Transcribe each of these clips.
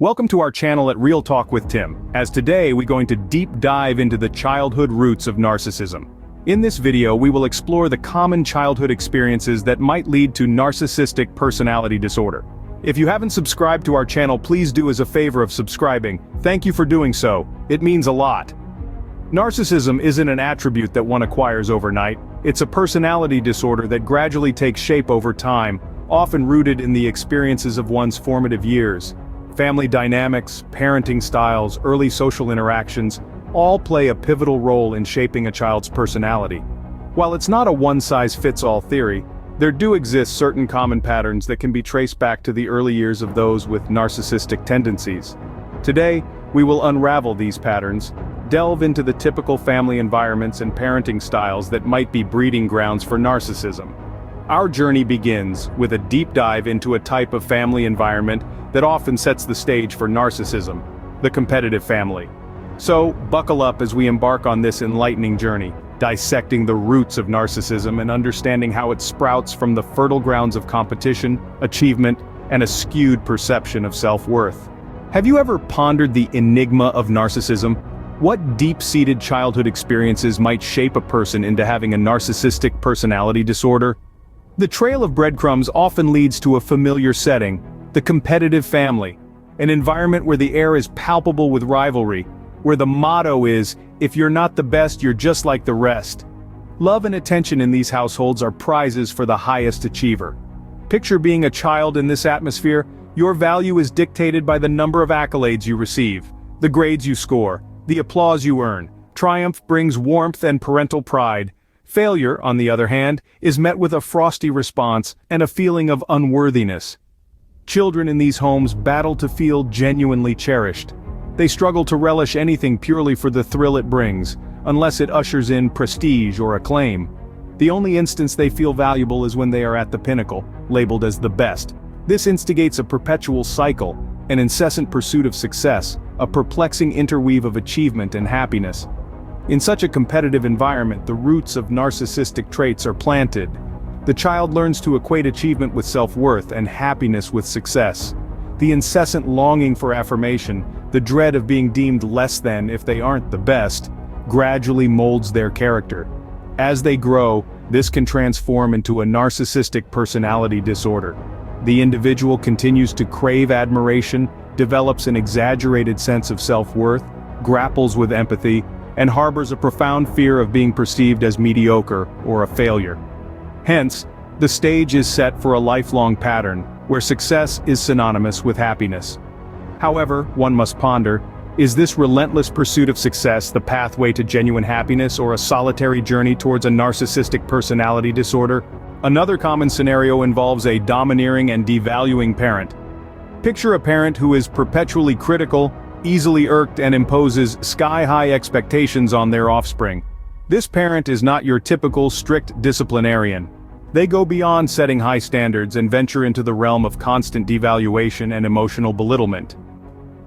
Welcome to our channel at Real Talk with Tim, as today we're going to deep dive into the childhood roots of narcissism. In this video we will explore the common childhood experiences that might lead to narcissistic personality disorder. If you haven't subscribed to our channel, please do as a favor of subscribing. Thank you for doing so, it means a lot. Narcissism isn't an attribute that one acquires overnight, it's a personality disorder that gradually takes shape over time, often rooted in the experiences of one's formative years. Family dynamics, parenting styles, early social interactions, all play a pivotal role in shaping a child's personality. While it's not a one-size-fits-all theory, there do exist certain common patterns that can be traced back to the early years of those with narcissistic tendencies. Today, we will unravel these patterns, delve into the typical family environments and parenting styles that might be breeding grounds for narcissism. Our journey begins with a deep dive into a type of family environment that often sets the stage for narcissism, the competitive family. So, buckle up as we embark on this enlightening journey, dissecting the roots of narcissism and understanding how it sprouts from the fertile grounds of competition, achievement, and a skewed perception of self-worth. Have you ever pondered the enigma of narcissism? What deep-seated childhood experiences might shape a person into having a narcissistic personality disorder? The trail of breadcrumbs often leads to a familiar setting, the competitive family, an environment where the air is palpable with rivalry, where the motto is, if you're not the best, you're just like the rest. Love and attention in these households are prizes for the highest achiever. Picture being a child in this atmosphere. Your value is dictated by the number of accolades you receive, the grades you score, the applause you earn. Triumph brings warmth and parental pride. Failure, on the other hand, is met with a frosty response and a feeling of unworthiness. Children in these homes battle to feel genuinely cherished. They struggle to relish anything purely for the thrill it brings, unless it ushers in prestige or acclaim. The only instance they feel valuable is when they are at the pinnacle, labeled as the best. This instigates a perpetual cycle, an incessant pursuit of success, a perplexing interweave of achievement and happiness. In such a competitive environment, the roots of narcissistic traits are planted. The child learns to equate achievement with self-worth and happiness with success. The incessant longing for affirmation, the dread of being deemed less than if they aren't the best, gradually molds their character. As they grow, this can transform into a narcissistic personality disorder. The individual continues to crave admiration, develops an exaggerated sense of self-worth, grapples with empathy, and harbors a profound fear of being perceived as mediocre or a failure. Hence, the stage is set for a lifelong pattern, where success is synonymous with happiness. However, one must ponder, is this relentless pursuit of success the pathway to genuine happiness or a solitary journey towards a narcissistic personality disorder? Another common scenario involves a domineering and devaluing parent. Picture a parent who is perpetually critical, easily irked, and imposes sky-high expectations on their offspring. This parent is not your typical strict disciplinarian. They go beyond setting high standards and venture into the realm of constant devaluation and emotional belittlement.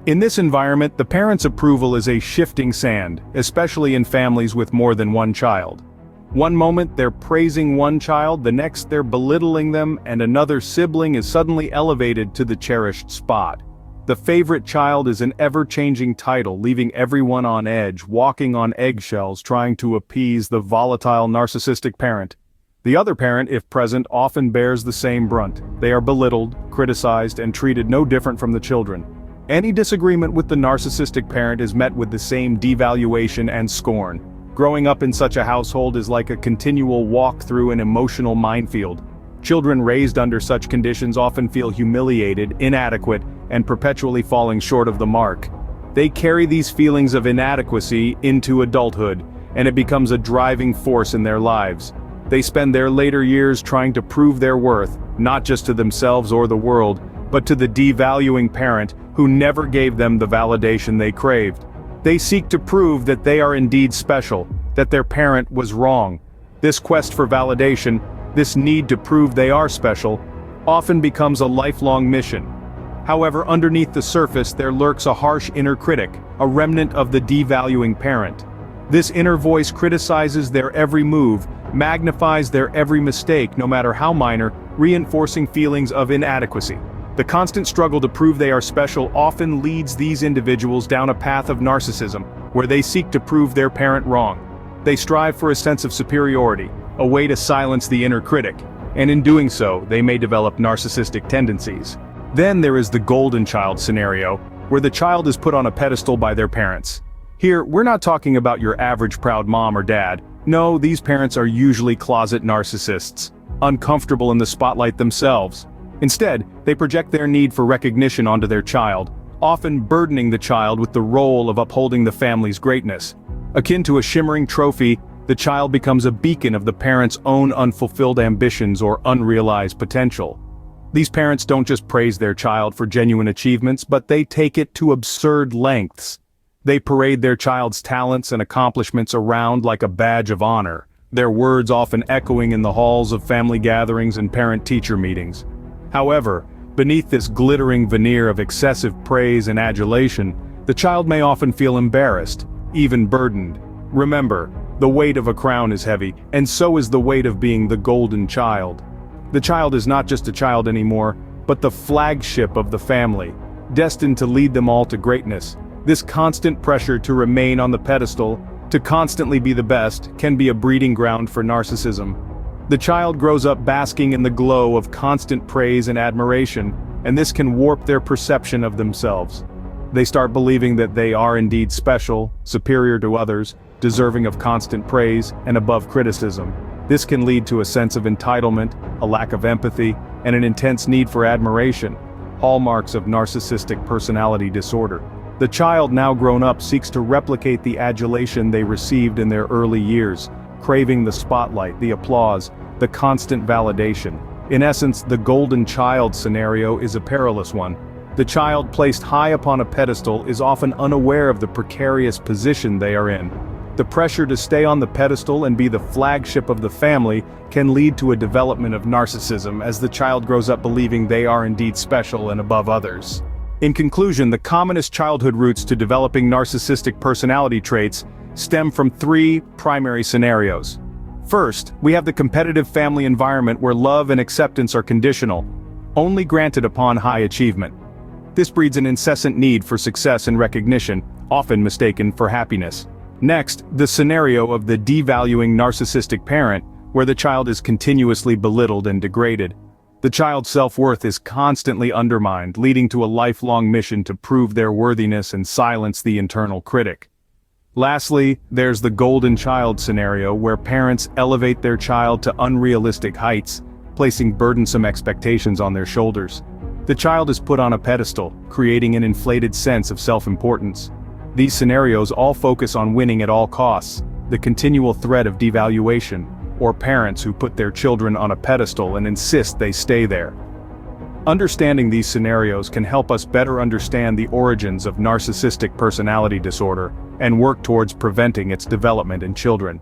In this environment, the parent's approval is a shifting sand, especially in families with more than one child. One moment they're praising one child, the next they're belittling them, and another sibling is suddenly elevated to the cherished spot. The favorite child is an ever-changing title, leaving everyone on edge, walking on eggshells, trying to appease the volatile narcissistic parent. The other parent, if present, often bears the same brunt. They are belittled, criticized, and treated no different from the children. Any disagreement with the narcissistic parent is met with the same devaluation and scorn. Growing up in such a household is like a continual walk through an emotional minefield. Children raised under such conditions often feel humiliated, inadequate, and perpetually falling short of the mark. They carry these feelings of inadequacy into adulthood, and it becomes a driving force in their lives. They spend their later years trying to prove their worth, not just to themselves or the world, but to the devaluing parent who never gave them the validation they craved. They seek to prove that they are indeed special, that their parent was wrong. This quest for validation, this need to prove they are special, often becomes a lifelong mission. However, underneath the surface there lurks a harsh inner critic, a remnant of the devaluing parent. This inner voice criticizes their every move, magnifies their every mistake, no matter how minor, reinforcing feelings of inadequacy. The constant struggle to prove they are special often leads these individuals down a path of narcissism, where they seek to prove their parent wrong. They strive for a sense of superiority, a way to silence the inner critic, and in doing so, they may develop narcissistic tendencies. Then there is the golden child scenario, where the child is put on a pedestal by their parents. Here, we're not talking about your average proud mom or dad. No, these parents are usually closet narcissists, uncomfortable in the spotlight themselves. Instead, they project their need for recognition onto their child, often burdening the child with the role of upholding the family's greatness. Akin to a shimmering trophy, the child becomes a beacon of the parent's own unfulfilled ambitions or unrealized potential. These parents don't just praise their child for genuine achievements, but they take it to absurd lengths. They parade their child's talents and accomplishments around like a badge of honor, their words often echoing in the halls of family gatherings and parent-teacher meetings. However, beneath this glittering veneer of excessive praise and adulation, the child may often feel embarrassed, even burdened. Remember, the weight of a crown is heavy, and so is the weight of being the golden child. The child is not just a child anymore, but the flagship of the family, destined to lead them all to greatness. This constant pressure to remain on the pedestal, to constantly be the best, can be a breeding ground for narcissism. The child grows up basking in the glow of constant praise and admiration, and this can warp their perception of themselves. They start believing that they are indeed special, superior to others, deserving of constant praise, and above criticism. This can lead to a sense of entitlement, a lack of empathy, and an intense need for admiration, hallmarks of narcissistic personality disorder. The child now grown up seeks to replicate the adulation they received in their early years, craving the spotlight, the applause, the constant validation. In essence, the golden child scenario is a perilous one. The child placed high upon a pedestal is often unaware of the precarious position they are in. The pressure to stay on the pedestal and be the flagship of the family can lead to a development of narcissism as the child grows up believing they are indeed special and above others. In conclusion, the commonest childhood roots to developing narcissistic personality traits stem from three primary scenarios. First, we have the competitive family environment where love and acceptance are conditional, only granted upon high achievement. This breeds an incessant need for success and recognition, often mistaken for happiness. Next, the scenario of the devaluing narcissistic parent, where the child is continuously belittled and degraded. The child's self-worth is constantly undermined, leading to a lifelong mission to prove their worthiness and silence the internal critic. Lastly, there's the golden child scenario where parents elevate their child to unrealistic heights, placing burdensome expectations on their shoulders. The child is put on a pedestal, creating an inflated sense of self-importance. These scenarios all focus on winning at all costs, the continual threat of devaluation, or parents who put their children on a pedestal and insist they stay there. Understanding these scenarios can help us better understand the origins of narcissistic personality disorder and work towards preventing its development in children.